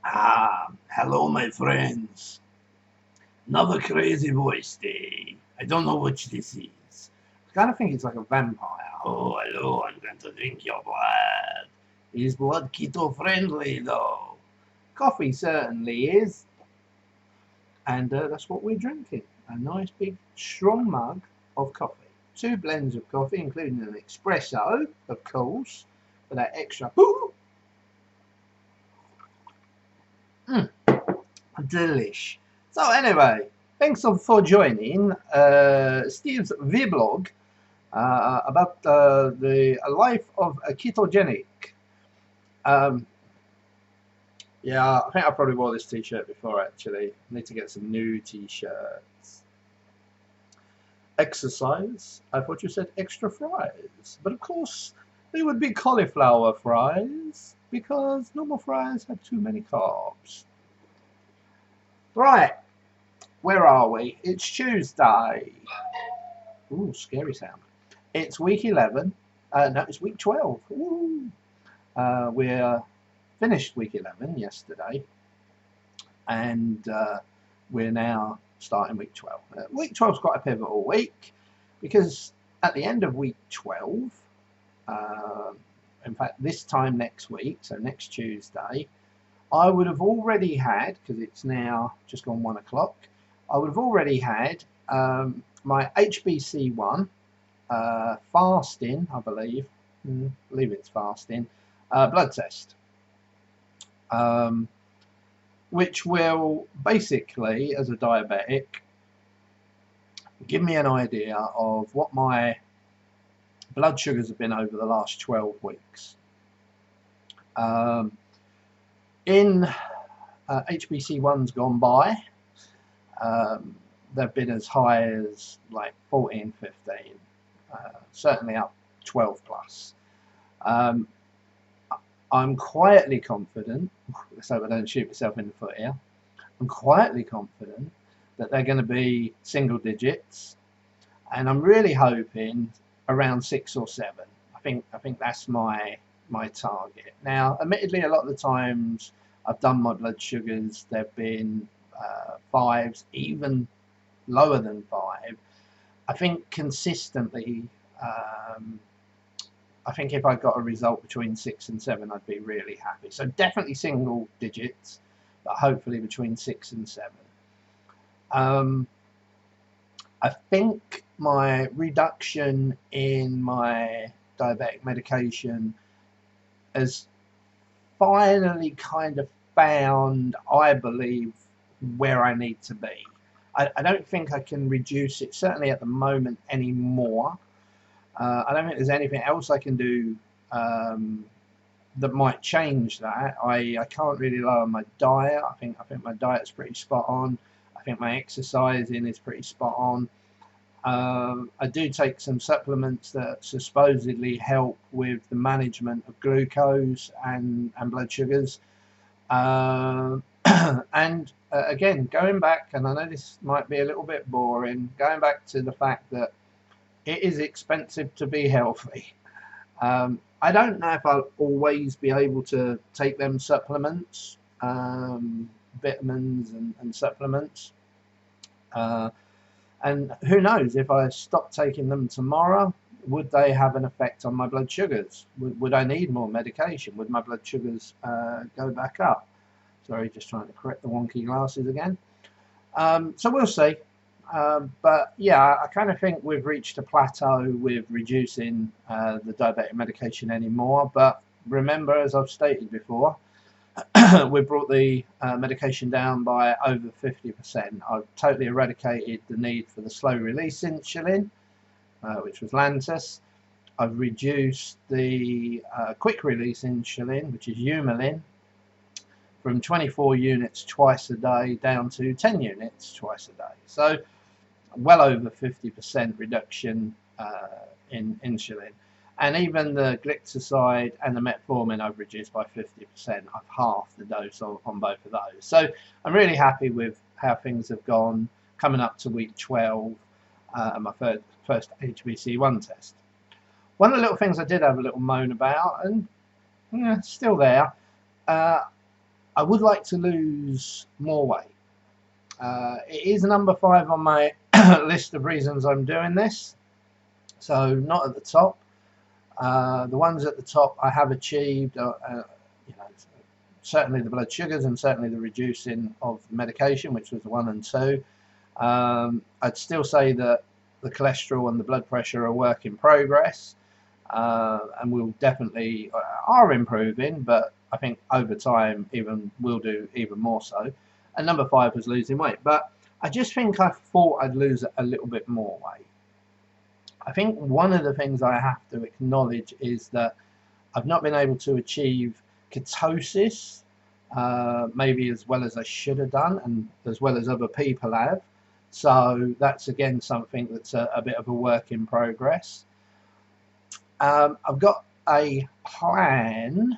Hello, my friends. Another crazy voice day. I don't know which this is. I kind of think it's like a vampire. Oh, hello, I'm going to drink your blood. Is blood keto friendly, though? Coffee certainly is, and that's what we're drinking. A nice big strong mug of coffee. Two blends of coffee, including an espresso, of course, for that extra. Delish. So anyway, thanks for joining Steve's vlog about the life of a ketogenic. Um, yeah, I think I probably wore this t-shirt before actually. I need to get some new t-shirts. Exercise. I thought you said extra fries, but of course they would be cauliflower fries because normal fries have too many carbs. Right, where are we? It's Tuesday. Ooh, scary sound. It's week 11. No, it's week 12. Ooh. We're finished week 11 yesterday, and we're now starting week 12. Week 12 is quite a pivotal week because at the end of week 12, in fact, this time next week, so next Tuesday, I would have already had, because it's now just gone 1 o'clock, I would have already had my HbC1 fasting, I believe it's fasting, blood test, which will basically, as a diabetic, give me an idea of what my blood sugars have been over the last 12 weeks. In HbC1's gone by, they've been as high as like 14, 15, certainly up 12 plus. I'm quietly confident, so I don't shoot myself in the foot here, I'm quietly confident that they're going to be single digits, and I'm really hoping around 6 or 7. I think that's my target. Now, admittedly, a lot of the times I've done my blood sugars, they've been 5s, even lower than 5. I think consistently, I think if I got a result between 6 and 7, I'd be really happy. So definitely single digits, but hopefully between 6 and 7. I think my reduction in my diabetic medication has finally kind of found, I believe, where I need to be. I don't think I can reduce it, certainly at the moment, anymore. I don't think there's anything else I can do that might change that. I can't really lower my diet. I think my diet's pretty spot on. I think my exercising is pretty spot on. I do take some supplements that supposedly help with the management of glucose and blood sugars. And again, going back, and I know this might be a little bit boring, going back to the fact that it is expensive to be healthy. I don't know if I'll always be able to take them supplements, vitamins and supplements. And who knows, if I stop taking them tomorrow, would they have an effect on my blood sugars? Would I need more medication? Would my blood sugars go back up? Sorry, just trying to correct the wonky glasses again. So we'll see. But yeah, I kind of think we've reached a plateau with reducing the diabetic medication anymore. But remember, as I've stated before, we brought the medication down by over 50%. I've totally eradicated the need for the slow release insulin, which was Lantus. I've reduced the quick release insulin, which is Humulin, from 24 units twice a day down to 10 units twice a day. So well over 50% reduction in insulin. And even the glycoside and the metformin I've reduced by 50%. I've halved the dose on both of those. So I'm really happy with how things have gone coming up to week 12 and my first HbC1 test. One of the little things I did have a little moan about, and yeah, still there, I would like to lose more weight. It is number 5 on my list of reasons I'm doing this, so not at the top. The ones at the top I have achieved, you know, certainly the blood sugars and certainly the reducing of the medication, which was 1 and 2. I'd still say that the cholesterol and the blood pressure are a work in progress, and we'll definitely are improving, but I think over time we'll do even more so. And number 5 was losing weight, but I just think I thought I'd lose a little bit more weight. I think one of the things I have to acknowledge is that I've not been able to achieve ketosis maybe as well as I should have done, and as well as other people have. So that's again something that's a bit of a work in progress. I've got a plan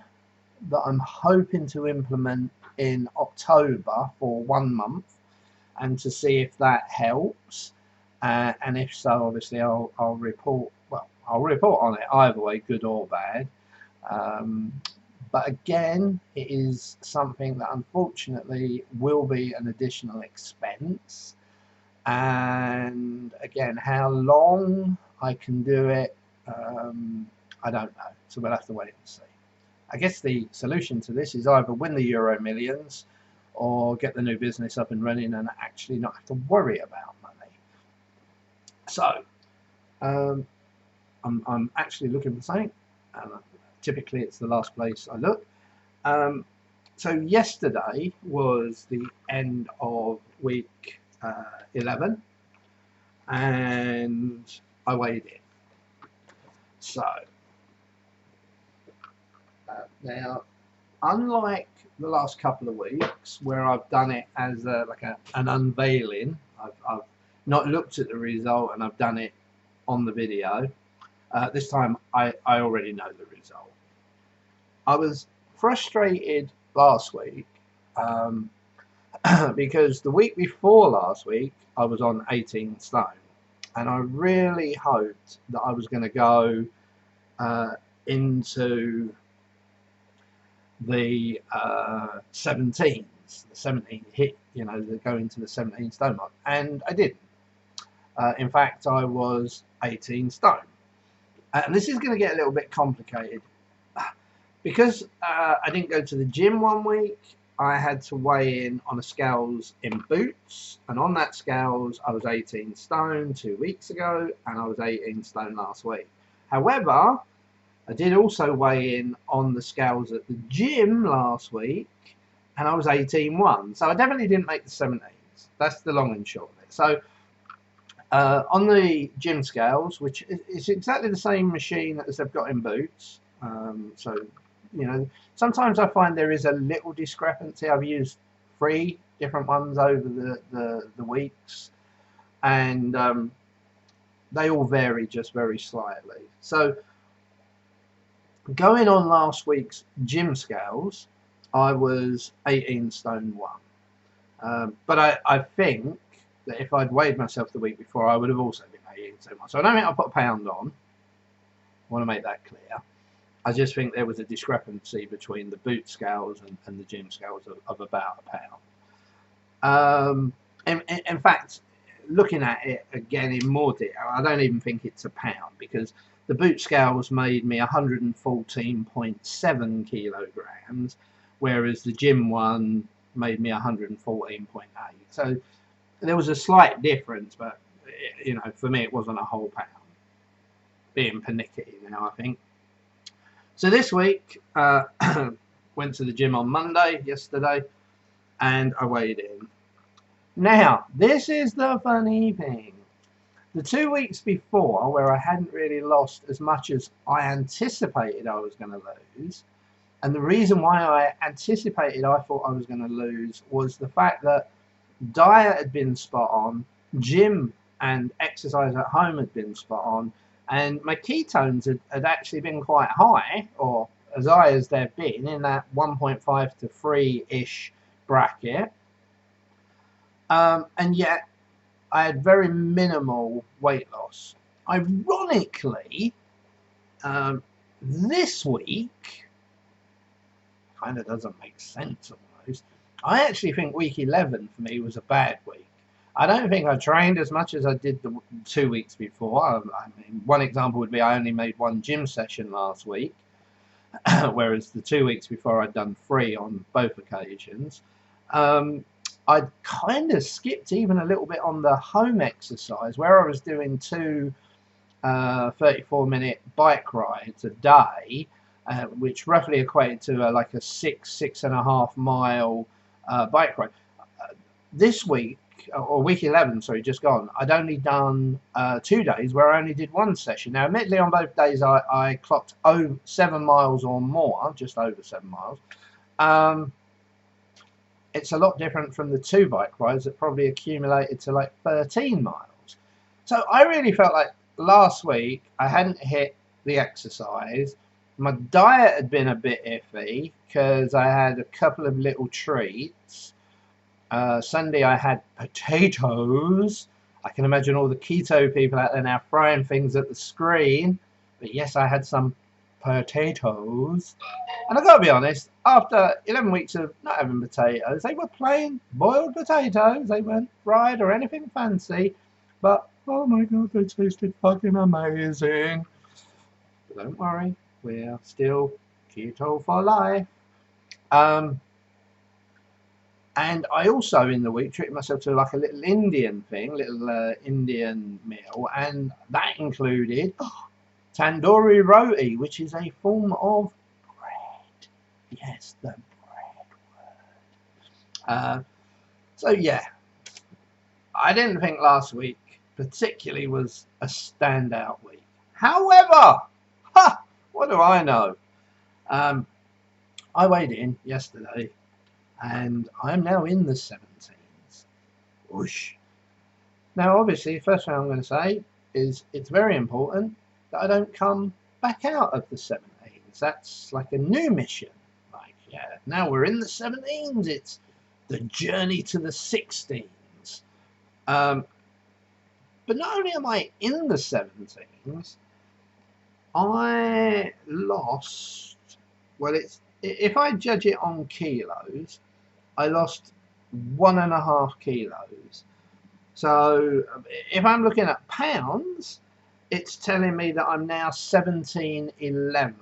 that I'm hoping to implement in October for 1 month, and to see if that helps. And if so, obviously I'll report. Well, I'll report on it either way, good or bad. But again, it is something that unfortunately will be an additional expense. And again, how long I can do it, I don't know. So we'll have to wait and see. I guess the solution to this is either win the Euro Millions or get the new business up and running and actually not have to worry about money. So I'm actually looking for something, and typically it's the last place I look. So yesterday was the end of week 11, and I weighed in. So now, unlike the last couple of weeks where I've done it as an unveiling, I've not looked at the result and I've done it on the video. This time I already know the result. I was frustrated last week because the week before last week I was on 18 stone, and I really hoped that I was going to go into the 17s, the 17 hit, you know, go into the 17 stone mark, and I didn't. In fact, I was 18 stone. And this is going to get a little bit complicated. Because I didn't go to the gym 1 week, I had to weigh in on a scales in Boots, and on that scales I was 18 stone 2 weeks ago, and I was 18 stone last week. However, I did also weigh in on the scales at the gym last week, and I was 18.1. So I definitely didn't make the 17s. That's the long and short of it. So on the gym scales, which is exactly the same machine as they've got in Boots, so you know, sometimes I find there is a little discrepancy. I've used 3 different ones over the weeks, and they all vary just very slightly. So going on last week's gym scales, I was 18 stone 1. But I think that if I'd weighed myself the week before, I would have also been 18 stone 1. So I don't think I put a pound on. I want to make that clear. I just think there was a discrepancy between the boot scales and the gym scales of about a pound. In fact, looking at it again in more detail, I don't even think it's a pound, because the boot scales made me 114.7 kilograms, whereas the gym one made me 114.8. So there was a slight difference, but you know, for me it wasn't a whole pound. Being pernickety now, I think. So this week, went to the gym on Monday, yesterday, and I weighed in. Now, this is the funny thing. The 2 weeks before, where I hadn't really lost as much as I anticipated I was going to lose, and the reason why I anticipated I thought I was going to lose was the fact that diet had been spot on, gym and exercise at home had been spot on, and my ketones had actually been quite high, or as high as they've been, in that 1.5 to 3-ish bracket. And yet I had very minimal weight loss. Ironically, this week kind of doesn't make sense almost. I actually think week 11 for me was a bad week. I don't think I trained as much as I did the 2 weeks before. I mean, one example would be I only made one gym session last week, whereas the 2 weeks before I'd done 3 on both occasions. I'd kind of skipped even a little bit on the home exercise, where I was doing 2 34-minute bike rides a day, which roughly equated to like a 6.5 mile bike ride. This week, or week 11, sorry, just gone, I'd only done 2 days where I only did 1 session. Now, admittedly, on both days I clocked 7 miles or more, just over 7 miles. It's a lot different from the 2 bike rides that probably accumulated to like 13 miles. So I really felt like last week I hadn't hit the exercise. My diet had been a bit iffy because I had a couple of little treats. Sunday I had potatoes. I can imagine all the keto people out there now frying things at the screen. But yes, I had some potatoes. And I've got to be honest, after 11 weeks of not having potatoes, they were plain boiled potatoes. They weren't fried or anything fancy. But, oh my God, they tasted fucking amazing. But don't worry, we're still keto for life. And I also, in the week, treated myself to like a little Indian thing, little Indian meal. And that included tandoori roti, which is a form of bread. Yes, the bread word. So yeah, I didn't think last week particularly was a standout week. However, what do I know? I weighed in yesterday, and I'm now in the 17s. Whoosh. Now, obviously, the first thing I'm going to say is it's very important that I don't come back out of the 17s. That's like a new mission. Like, yeah, now we're in the 17s. It's the journey to the 16s. But not only am I in the 17s, I lost, well, if I judge it on kilos, I lost 1.5 kilos. So if I'm looking at pounds, it's telling me that I'm now 1711.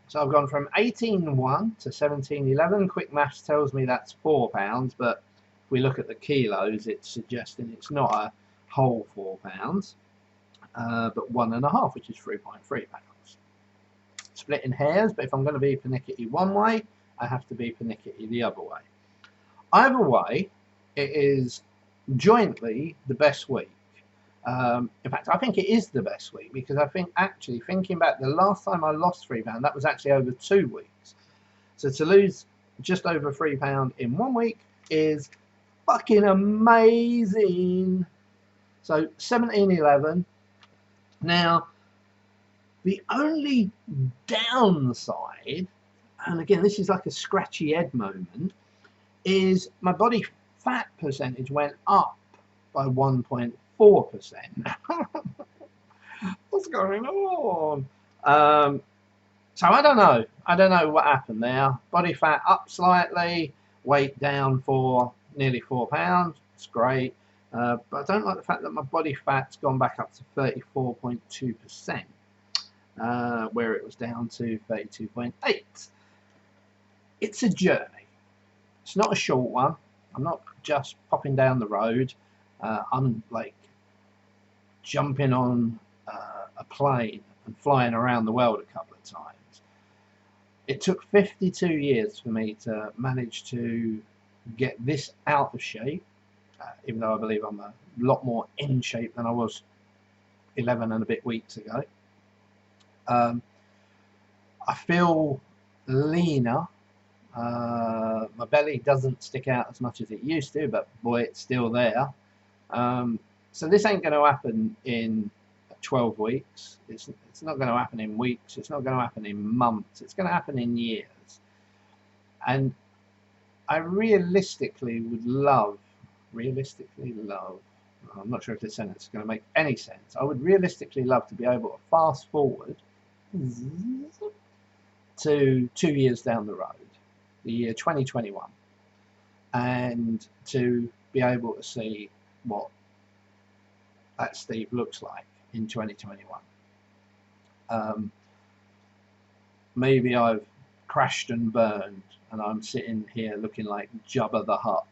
So I've gone from 18.1 to 1711. Quick maths tells me that's 4 pounds, but if we look at the kilos, it's suggesting it's not a whole 4 pounds, but 1.5, which is 3.3 pounds. Splitting hairs, but if I'm going to be pernickety one way, I have to be pernickety the other way. Either way, it is jointly the best week. In fact, I think it is the best week, because I think, actually, thinking back, the last time I lost 3 pounds, that was actually over 2 weeks. So to lose just over 3 pounds in 1 week is fucking amazing. So 1711. Now, the only downside, and again, this is like a scratchy head moment, is my body fat percentage went up by 1.4%. What's going on? So I don't know. I don't know what happened there. Body fat up slightly, weight down for nearly 4 pounds. It's great. But I don't like the fact that my body fat's gone back up to 34.2%, where it was down to 32.8. It's a journey. It's not a short one. I'm not just popping down the road. I'm like jumping on a plane and flying around the world a couple of times. It took 52 years for me to manage to get this out of shape, even though I believe I'm a lot more in shape than I was 11 and a bit weeks ago. I feel leaner. My belly doesn't stick out as much as it used to, but boy, it's still there. So this ain't going to happen in 12 weeks. It's not going to happen in weeks. It's not going to happen in months. It's going to happen in years. And I realistically love, I'm not sure if this sentence is going to make any sense. I would realistically love to be able to fast forward to 2 years down the road, the year 2021. and to be able to see what that Steve looks like in 2021. Maybe I've crashed and burned and I'm sitting here looking like Jabba the Hutt,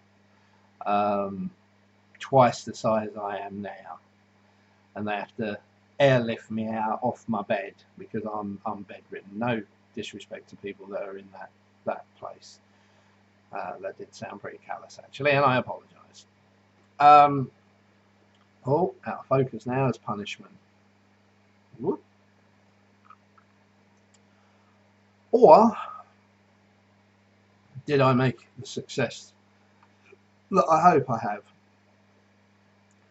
twice the size I am now, and they have to airlift me out off my bed because I'm bedridden. No disrespect to people that are in that place. That did sound pretty callous actually, and I apologise. Oh, out of focus now as punishment. Whoop. Or did I make the success that I hope I have?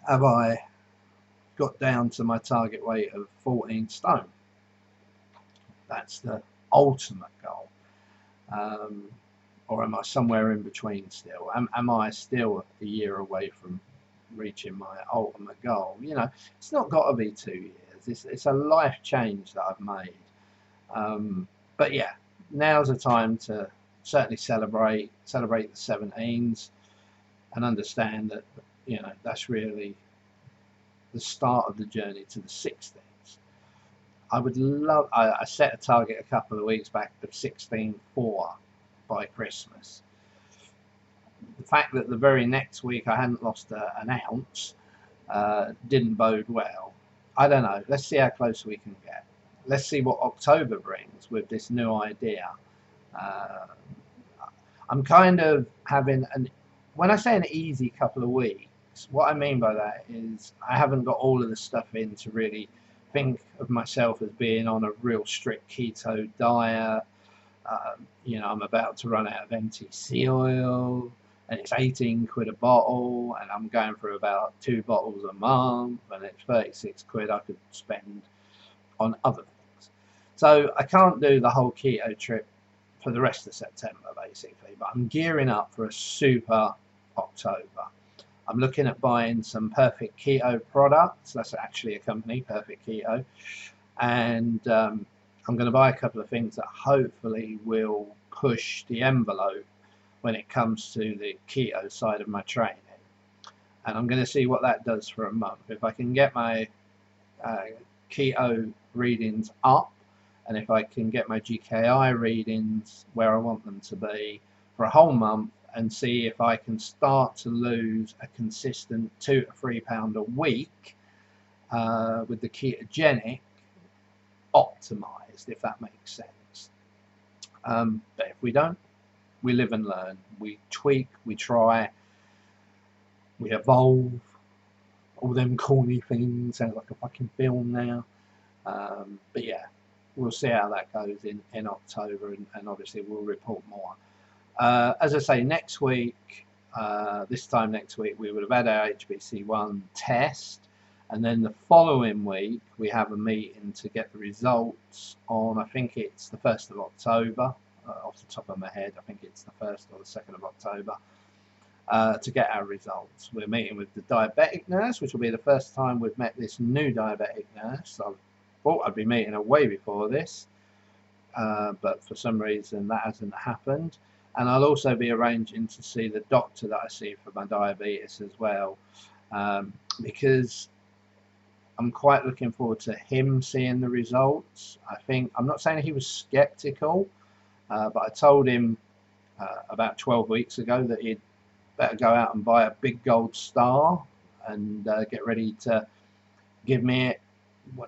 Have I got down to my target weight of 14 stone? That's the ultimate goal. Or am I somewhere in between still? Am I still a year away from reaching my ultimate goal? You know, it's not got to be 2 years. It's a life change that I've made. But yeah, now's the time to certainly celebrate the 17s and understand that, you know, that's really the start of the journey to the 16s. I would love, I set a target a couple of weeks back of 16.4 by Christmas. The fact that the very next week I hadn't lost an ounce didn't bode well. I don't know. Let's see how close we can get. Let's see what October brings with this new idea. I'm kind of having when I say an easy couple of weeks, what I mean by that is I haven't got all of the stuff in to really think of myself as being on a real strict keto diet. You know, I'm about to run out of MTC oil, and it's 18 quid a bottle, and I'm going for about 2 bottles a month, and it's 36 quid I could spend on other things. So I can't do the whole keto trip for the rest of September basically, but I'm gearing up for a super October. I'm looking at buying some Perfect Keto products. That's actually a company, Perfect Keto, and I'm going to buy a couple of things that hopefully will push the envelope when it comes to the keto side of my training, and I'm going to see what that does for a month. If I can get my keto readings up, and if I can get my GKI readings where I want them to be for a whole month, and see if I can start to lose a consistent 2 to 3 pound a week with the ketogenic optimized, if that makes sense. But if we don't, we live and learn. We tweak, we try, we evolve. All them corny things sound like a fucking film now. But yeah, we'll see how that goes in October, and obviously we'll report more. As I say, next week, this time next week, we would have had our HbC1 test, and then the following week we have a meeting to get the results on, I think it's the 1st of October, off the top of my head, I think it's the 1st or the 2nd of October, to get our results. We're meeting with the diabetic nurse, which will be the first time we've met this new diabetic nurse. I thought I'd be meeting her way before this, but for some reason that hasn't happened. And I'll also be arranging to see the doctor that I see for my diabetes as well, because I'm quite looking forward to him seeing the results. I'm not saying he was skeptical, but I told him about 12 weeks ago that he'd better go out and buy a big gold star and get ready to give me it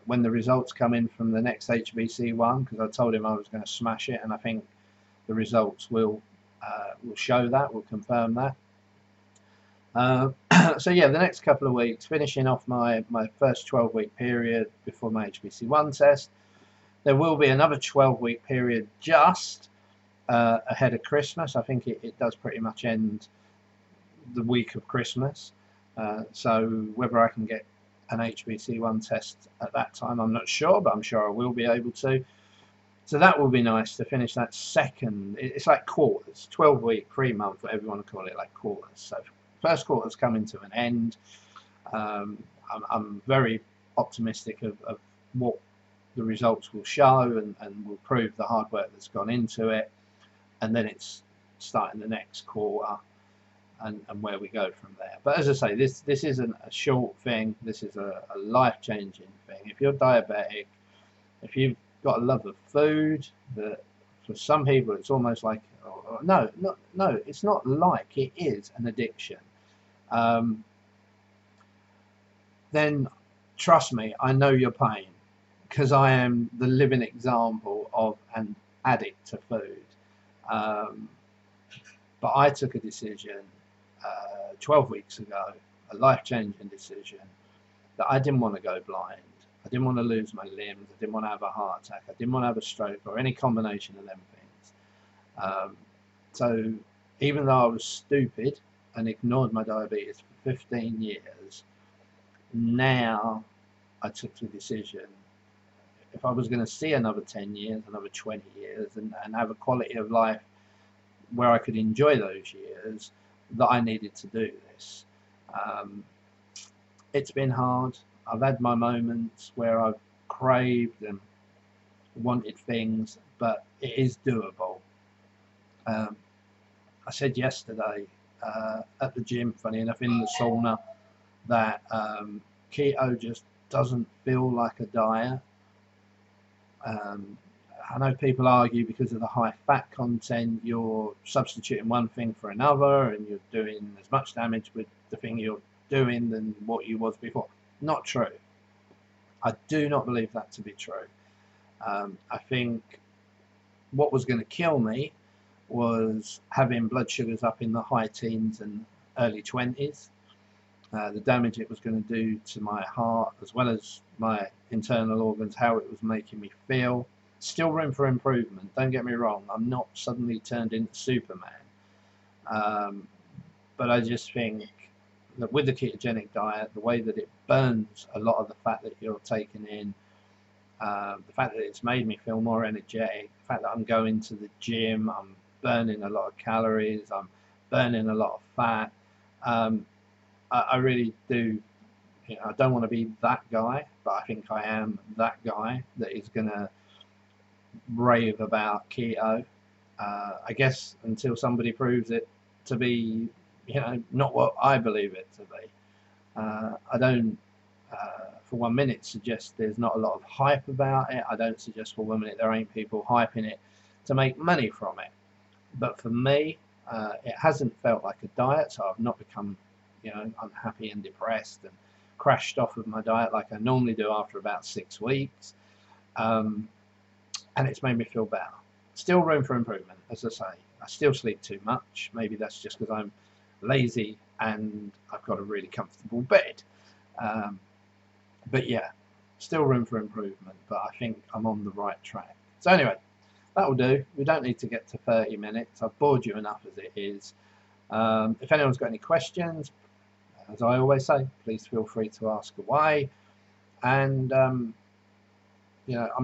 when the results come in from the next HbC1, because I told him I was going to smash it, and I think the results will show that, will confirm that. So yeah, the next couple of weeks, finishing off my first 12-week period before my HbC1 test. There will be another 12-week period just ahead of Christmas. I think it does pretty much end the week of Christmas. So whether I can get an HbC1 test at that time, I'm not sure, but I'm sure I will be able to. So that will be nice to finish that second. It's like quarters, 12-week, 3-month, whatever you want to call it, like quarters. So first quarter's coming to an end. I'm very optimistic of what the results will show and will prove the hard work that's gone into it. And then it's starting the next quarter. and where we go from there. But as I say, this isn't a short thing. This is a life-changing thing. If you're diabetic, if you've got a love of food, that for some people it's almost like, no, it's not like, it is an addiction. Then trust me, I know your pain, because I am the living example of an addict to food. But I took a decision 12 weeks ago, a life-changing decision, that I didn't want to go blind. I didn't want to lose my limbs. I didn't want to have a heart attack. I didn't want to have a stroke or any combination of them things. So even though I was stupid and ignored my diabetes for 15 years, now I took the decision, if I was going to see another 10 years, another 20 years, and have a quality of life where I could enjoy those years, that I needed to do this. It's been hard. I've had my moments where I've craved and wanted things, but it is doable. I said yesterday at the gym, funny enough, in the sauna, that keto just doesn't feel like a diet. I know people argue because of the high fat content, you're substituting one thing for another and you're doing as much damage with the thing you're doing than what you was before. Not true. I do not believe that to be true. I think what was going to kill me was having blood sugars up in the high teens and early 20s. The damage it was going to do to my heart, as well as my internal organs, how it was making me feel. Still room for improvement, don't get me wrong. I'm not suddenly turned into Superman. But I just think that with the ketogenic diet, the way that it burns a lot of the fat that you're taking in, the fact that it's made me feel more energetic, the fact that I'm going to the gym, I'm burning a lot of calories, I'm burning a lot of fat. I really do, I don't want to be that guy, but I think I am that guy that is going to rave about keto. I guess until somebody proves it to be, not what I believe it to be. I don't, for 1 minute, suggest there's not a lot of hype about it. I don't suggest for 1 minute there ain't people hyping it to make money from it. But for me, it hasn't felt like a diet, so I've not become, unhappy and depressed and crashed off of my diet like I normally do after about 6 weeks. And it's made me feel better. Still room for improvement, as I say. I still sleep too much. Maybe that's just because I'm lazy and I've got a really comfortable bed. But yeah, still room for improvement, but I think I'm on the right track. So anyway, that'll do. We don't need to get to 30 minutes. I've bored you enough as it is. If anyone's got any questions, as I always say, please feel free to ask away. And I'm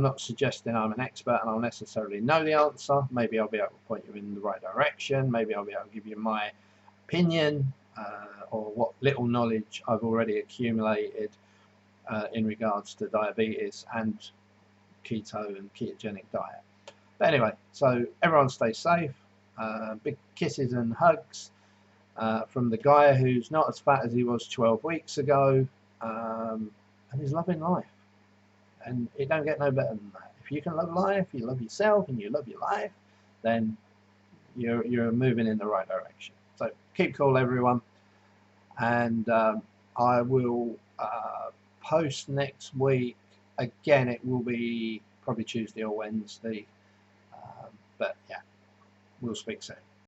not suggesting I'm an expert and I'll necessarily know the answer. Maybe I'll be able to point you in the right direction. Maybe I'll be able to give you my opinion or what little knowledge I've already accumulated in regards to diabetes and keto and ketogenic diet. But anyway, so everyone stay safe. Big kisses and hugs from the guy who's not as fat as he was 12 weeks ago and is loving life. And it don't get no better than that. If you can love life, you love yourself, and you love your life, then you're moving in the right direction. So keep cool, everyone. And I will post next week. Again, it will be probably Tuesday or Wednesday. But yeah, we'll speak soon.